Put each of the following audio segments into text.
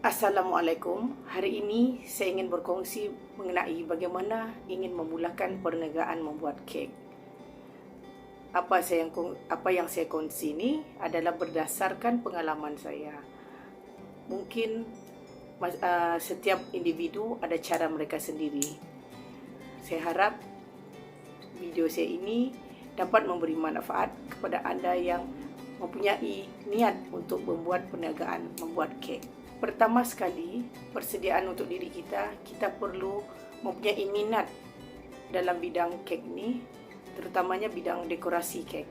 Assalamualaikum. Hari ini saya ingin berkongsi mengenai bagaimana ingin memulakan perniagaan membuat kek. Apa yang saya kongsi ini adalah berdasarkan pengalaman saya. Mungkin setiap individu ada cara mereka sendiri. Saya harap video saya ini dapat memberi manfaat kepada anda yang mempunyai niat untuk membuat perniagaan membuat kek. Pertama sekali, persediaan untuk diri kita perlu mempunyai minat dalam bidang kek ni, terutamanya bidang dekorasi kek.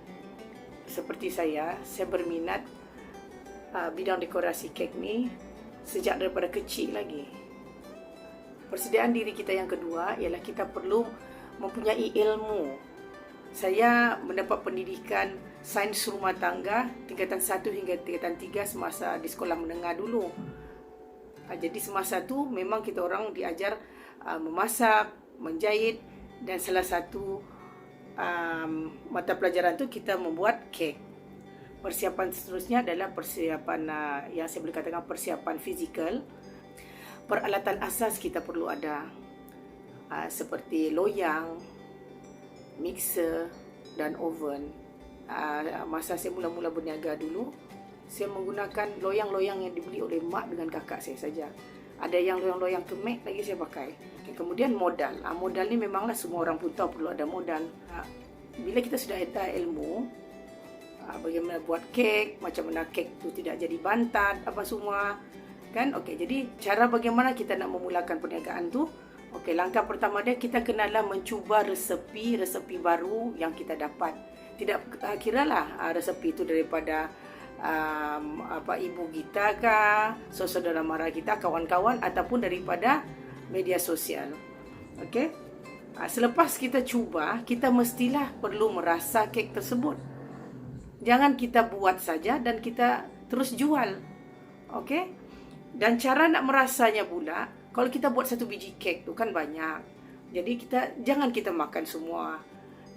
Seperti saya berminat bidang dekorasi kek ni sejak daripada kecil lagi. Persediaan diri kita yang kedua ialah kita perlu mempunyai ilmu. Saya mendapat pendidikan sains rumah tangga tingkatan 1 hingga tingkatan 3 semasa di sekolah menengah dulu. Jadi semasa tu memang kita orang diajar memasak, menjahit, dan salah satu mata pelajaran tu kita membuat kek. Persiapan seterusnya adalah persiapan yang saya boleh katakan persiapan fizikal. Peralatan asas kita perlu ada seperti loyang, mixer dan oven. Masa saya mula-mula berniaga dulu, saya menggunakan loyang-loyang yang dibeli oleh mak dengan kakak saya saja. Ada yang loyang-loyang kemek lagi saya pakai. Kemudian modal. Modal ni memanglah semua orang pun tahu perlu ada modal. Bila kita sudah ada ilmu bagaimana buat kek, macam mana kek tu tidak jadi bantat, apa semua, kan? Okey, jadi cara bagaimana kita nak memulakan perniagaan tu? Okey, langkah pertama dia kita kenalah mencuba resepi baru yang kita dapat. Tidak kiralah resepi itu daripada ibu kita kah, saudara mara kita, kawan-kawan, ataupun daripada media sosial. Okey. Selepas kita cuba, kita mestilah perlu merasa kek tersebut. Jangan kita buat saja dan kita terus jual. Okey? Dan cara nak merasanya pula, kalau kita buat satu biji kek tu kan banyak. Jadi jangan kita makan semua.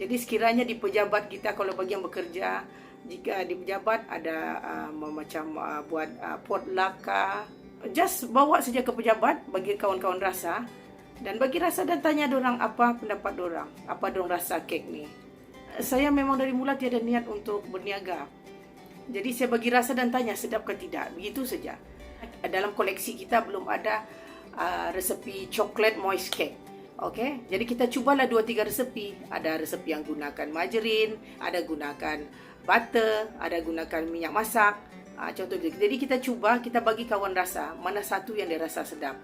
Jadi sekiranya di pejabat kita kalau bagi yang bekerja, jika di pejabat ada buat potluck, just bawa saja ke pejabat bagi kawan-kawan rasa dan bagi rasa dan tanya dorang apa pendapat dorang, apa dorang rasa kek ni. Saya memang dari mula tiada niat untuk berniaga. Jadi saya bagi rasa dan tanya sedap ke tidak, begitu saja. Dalam koleksi kita belum ada resepi coklat moist cake. Okey, jadi kita cubalah 2-3 resepi. Ada resepi yang gunakan margarin, ada gunakan butter, ada gunakan minyak masak. Contoh begitu. Jadi kita cuba, kita bagi kawan rasa mana satu yang dia rasa sedap.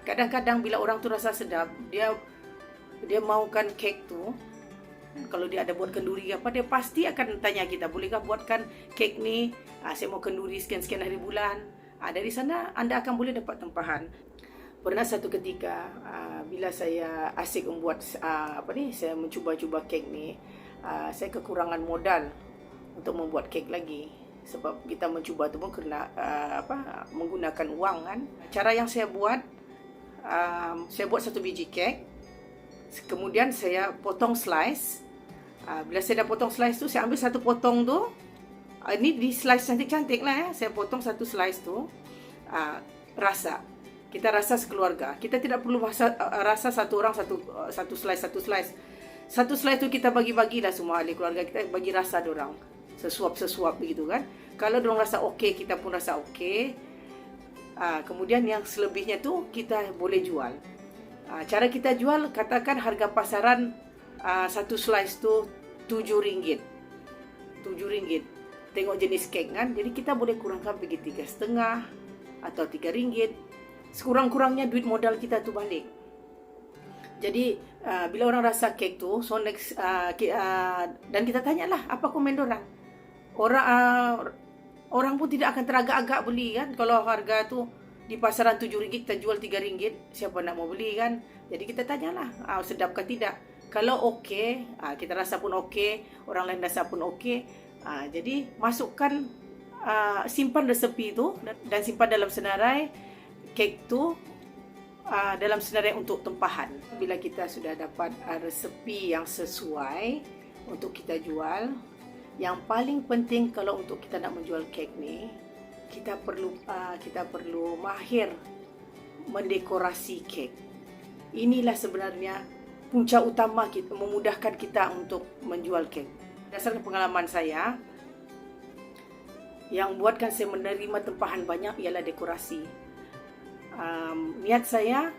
Kadang-kadang bila orang tu rasa sedap, dia maukan kek tu. Kalau dia ada buat kenduri apa, dia pasti akan tanya kita, bolehkah buatkan kek ni? Saya mau kenduri sekian-sekian hari bulan. Dari sana anda akan boleh dapat tempahan. Pernah satu ketika bila saya asyik membuat saya mencuba-cuba kek ni, saya kekurangan modal untuk membuat kek lagi. Sebab kita mencuba tu pun kena menggunakan wang kan. Cara yang saya buat satu biji kek. Kemudian saya potong slice. Bila saya dah potong slice tu, saya ambil satu potong tu. Ini di slice cantik-cantik lah. Saya potong satu slice tu. Rasa. Kita rasa sekeluarga. Kita tidak perlu rasa satu orang satu slice. Satu slice tu kita bagi-bagilah semua ahli keluarga kita, bagi rasa dorang. Sesuap begitu kan. Kalau dorang rasa okey, kita pun rasa okey. Kemudian yang selebihnya tu kita boleh jual. Cara kita jual, katakan harga pasaran satu slice tu RM7. RM7. Tengok jenis kek kan. Jadi kita boleh kurangkan pergi 3,5 atau RM3. Sekurang-kurangnya duit modal kita tu balik. Jadi bila orang rasa kek tu, so next dan kita tanyalah apa komen orang. Orang pun tidak akan teragak-agak beli kan. Kalau harga tu di pasaran RM7 kita jual RM3, siapa nak mau beli kan? Jadi kita tanyalah sedap ke tidak. Kalau okey, kita rasa pun okey, orang lain rasa pun okey. Jadi masukkan simpan resepi tu dan simpan dalam senarai kek tu dalam senarai untuk tempahan. Bila kita sudah dapat resepi yang sesuai untuk kita jual, yang paling penting kalau untuk kita nak menjual kek ni, kita perlu mahir mendekorasi kek. Inilah sebenarnya punca utama kita, memudahkan kita untuk menjual kek. Berdasarkan pengalaman saya, yang buatkan saya menerima tempahan banyak ialah dekorasi. Niat saya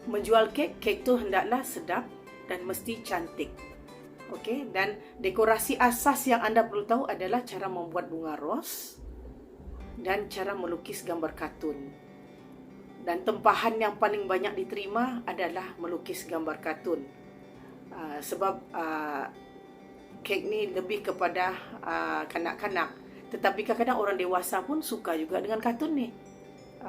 menjual kek tu hendaklah sedap dan mesti cantik. Okey, dan dekorasi asas yang anda perlu tahu adalah cara membuat bunga ros dan cara melukis gambar kartun. Dan tempahan yang paling banyak diterima adalah melukis gambar kartun. Sebab kek ni lebih kepada kanak-kanak. Tetapi kadang-kadang orang dewasa pun suka juga dengan kartun ni.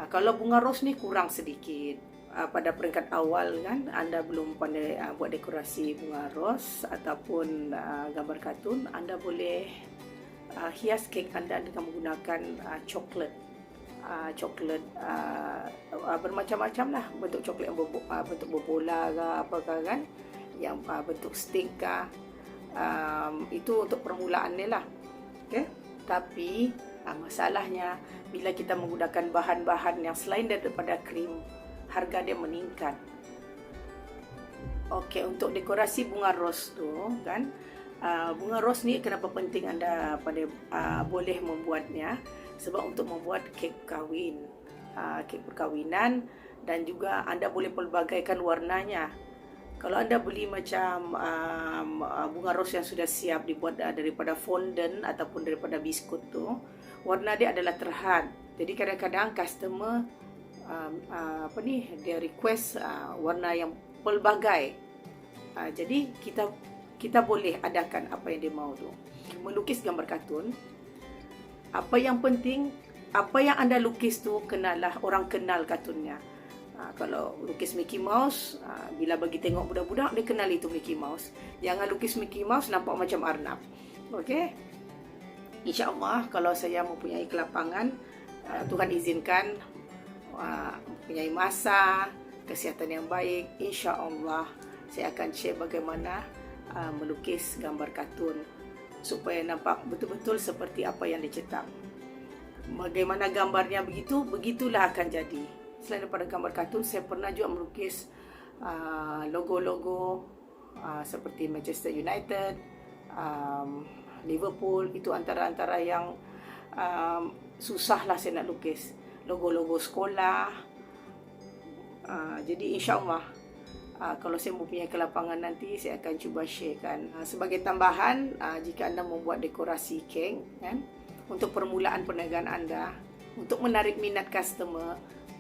Kalau bunga ros ni kurang sedikit. Pada peringkat awal kan, anda belum pandai buat dekorasi bunga ros ataupun gambar kartun, anda boleh hias kek anda dengan menggunakan coklat. Coklat bermacam-macam lah. Bentuk coklat yang bentuk berbola ke apakah kan, yang bentuk stick ke. Itu untuk permulaan ni lah. Okay? Tapi masalahnya bila kita menggunakan bahan-bahan yang selain daripada krim, harga dia meningkat. Okey, untuk dekorasi bunga ros tu kan, bunga ros ni kenapa penting anda boleh membuatnya? Sebab untuk membuat kek kahwin, kek perkahwinan, dan juga anda boleh pelbagaikan warnanya. Kalau anda beli macam bunga ros yang sudah siap dibuat daripada fondant ataupun daripada biskut tu, warna dia adalah terhad. Jadi kadang-kadang customer dia request warna yang pelbagai. Jadi kita boleh adakan apa yang dia mahu tu. Melukis gambar kartun, apa yang penting, apa yang anda lukis tu kenalah orang kenal kartunnya. Kalau lukis Mickey Mouse, bila bagi tengok budak-budak, dia kenal itu Mickey Mouse. Jangan lukis Mickey Mouse nampak macam arnab. Okey? InsyaAllah kalau saya mempunyai kelapangan, Tuhan izinkan, mempunyai masa, kesihatan yang baik, insya-Allah saya akan share bagaimana melukis gambar kartun supaya nampak betul-betul seperti apa yang dicetak. Bagaimana gambarnya begitulah akan jadi. Selain daripada gambar kartun, saya pernah juga melukis logo-logo seperti Manchester United, Liverpool. Itu antara-antara yang susahlah saya nak lukis. Logo-logo sekolah. Jadi insya-Allah kalau saya mempunyai kelapangan nanti, saya akan cuba sharekan. Sebagai tambahan, jika anda membuat dekorasi kek kan, untuk permulaan perniagaan anda, untuk menarik minat customer,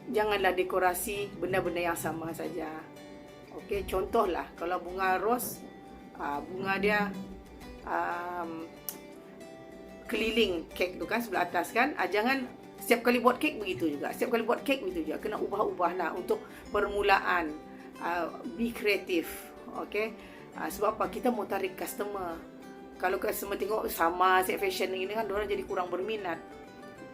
janganlah dekorasi benda-benda yang sama saja. Okey, contohlah kalau bunga ros, bunga dia keliling kek tu kan, sebelah atas kan, jangan setiap kali buat kek begitu juga. Setiap kali buat kek begitu juga. Kena ubah-ubahlah untuk permulaan. Be kreatif. Okey. Sebab apa? Kita mau tarik customer. Kalau customer tengok sama set fashion ni kan, diorang jadi kurang berminat.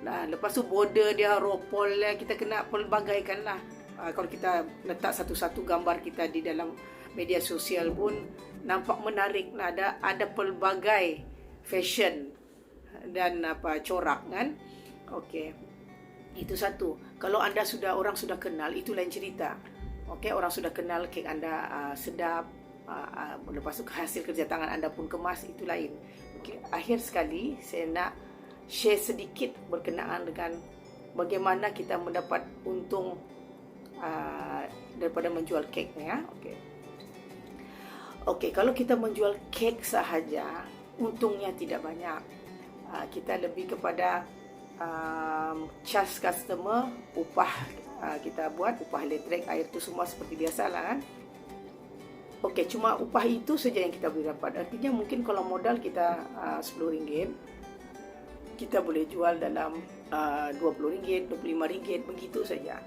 Lepas tu border dia, ropol lah, kita kena pelbagaikan lah. Kalau kita letak satu-satu gambar kita di dalam media sosial pun nampak menarik lah. Ada pelbagai fashion dan corak kan. Okey. Itu satu. Kalau anda orang sudah kenal, itu lain cerita. Okey, orang sudah kenal kek anda sedap, lepas tu hasil kerja tangan anda pun kemas, itu lain. Okey, akhir sekali saya nak share sedikit berkenaan dengan bagaimana kita mendapat untung daripada menjual kek ni ya. Okey. Okey, kalau kita menjual kek sahaja, untungnya tidak banyak. Kita lebih kepada charge customer, upah kita buat, upah elektrik, air tu semua seperti biasalah kan. Okey, cuma upah itu saja yang kita boleh dapat. Artinya mungkin kalau modal kita RM10, kita boleh jual dalam RM20, RM25, begitu saja.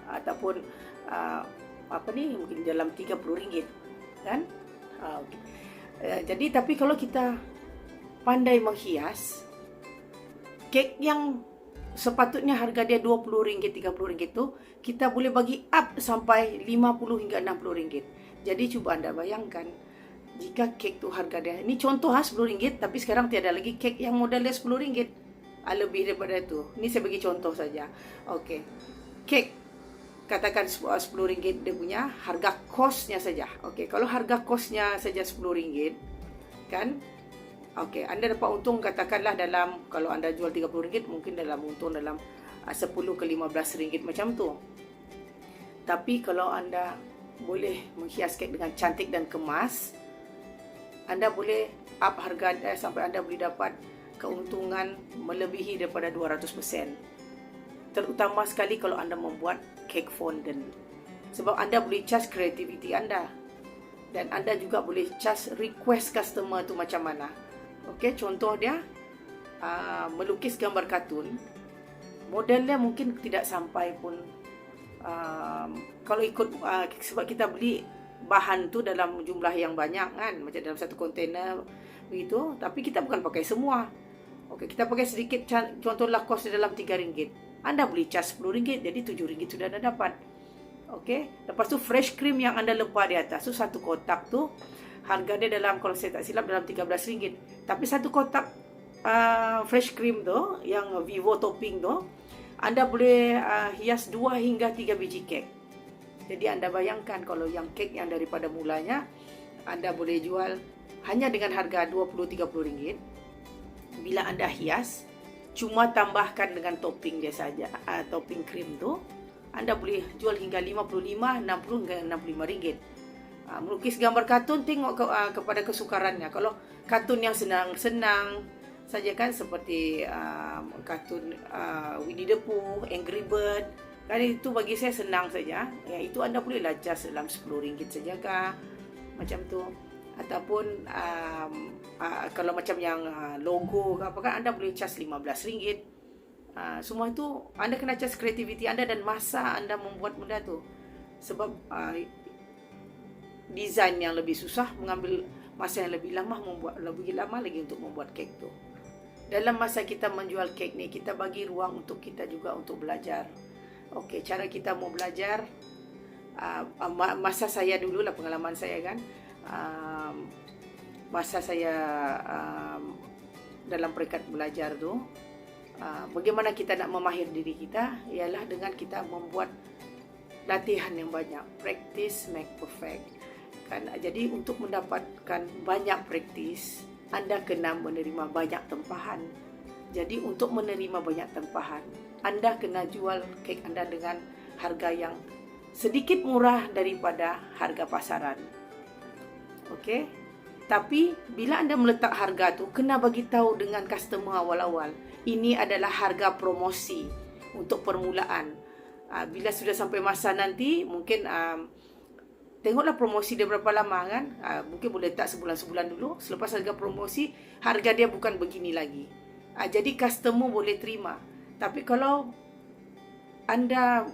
Ataupun mungkin dalam RM30 kan. Okay. Jadi tapi kalau kita pandai menghias, kek yang sepatutnya harga dia RM20, RM30 tu, kita boleh bagi up sampai RM50 hingga RM60. Jadi cuba anda bayangkan, Jika kek tu harga dia, ini contoh RM10, tapi sekarang tiada lagi kek yang model dia RM10. Lebih daripada itu. Ini saya bagi contoh saja. Okey. Kek katakan RM10 dia punya harga kosnya saja. Okey, kalau harga kosnya saja RM10, kan? Okey, anda dapat untung katakanlah dalam, kalau anda jual RM30, mungkin dalam untung dalam 10 ke RM15 macam tu. Tapi kalau anda boleh menghias kek dengan cantik dan kemas, anda boleh up harga sampai anda boleh dapat keuntungan melebihi daripada 200%. Terutama sekali kalau anda membuat kek fondant. Sebab anda boleh charge kreativiti anda. Dan anda juga boleh charge request customer tu macam mana. Okey, contoh dia melukis gambar kartun. Modelnya mungkin tidak sampai pun kalau ikut sebab kita beli bahan tu dalam jumlah yang banyak kan, macam dalam satu kontainer begitu, tapi kita bukan pakai semua. Okey, kita pakai sedikit, contohlah kos dalam RM3. Anda boleh charge RM10, jadi RM7 sudah anda dapat. Okey, lepas tu fresh cream yang anda lepah di atas tu, satu kotak tu harga dia dalam, kalau saya tak silap, dalam RM13. Tapi satu kotak fresh cream tu yang Vivo topping tu, anda boleh hias 2 hingga 3 biji kek. Jadi anda bayangkan kalau yang kek yang daripada mulanya anda boleh jual hanya dengan harga RM20-30. Bila anda hias, cuma tambahkan dengan topping dia saja, topping krim tu, anda boleh jual hingga RM55, RM60 hingga RM65. Melukis gambar kartun, tengok kepada kesukarannya. Kalau kartun yang senang-senang saja kan, seperti kartun Winnie the Pooh, Angry Bird, kan itu bagi saya senang saja. Ya, itu anda bolehlah charge dalam RM10 saja kah, macam tu. Ataupun kalau macam yang logo ke apa kan, anda boleh charge RM15. Semua itu anda kena charge kreativiti anda dan masa anda membuat benda tu. Sebab desain yang lebih susah mengambil masa yang lebih lama lagi untuk membuat kek tu. Dalam masa kita menjual kek ni, kita bagi ruang untuk kita juga untuk belajar. Okey, cara kita mau belajar, masa saya dulu lah, pengalaman saya kan, masa saya dalam peringkat belajar tu, bagaimana kita nak memahir diri kita ialah dengan kita membuat latihan yang banyak. Practice make perfect kan. Jadi untuk mendapatkan banyak praktis, anda kena menerima banyak tempahan. Jadi untuk menerima banyak tempahan, anda kena jual kek anda dengan harga yang sedikit murah daripada harga pasaran. Okey? Tapi bila anda meletak harga tu, kena bagi tahu dengan customer awal-awal, ini adalah harga promosi untuk permulaan. Bila sudah sampai masa nanti, mungkin tengoklah promosi dia berapa lama kan. Mungkin boleh letak sebulan-sebulan dulu. Selepas harga promosi, harga dia bukan begini lagi. Jadi customer boleh terima. Tapi kalau anda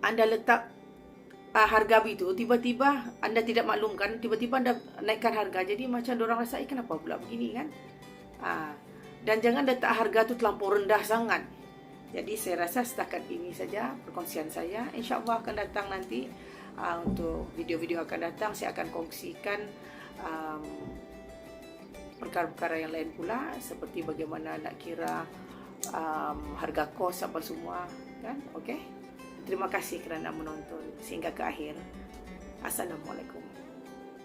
anda letak harga itu, tiba-tiba anda tidak maklumkan, tiba-tiba anda naikkan harga, jadi macam orang rasa, kenapa pula begini kan. Dan jangan letak harga tu terlampau rendah sangat. Jadi saya rasa setakat ini saja perkongsian saya. InsyaAllah akan datang nanti, untuk video-video akan datang, saya akan kongsikan perkara-perkara yang lain pula, seperti bagaimana nak kira harga kos apa semua kan. Okey. Terima kasih kerana menonton sehingga ke akhir. Assalamualaikum.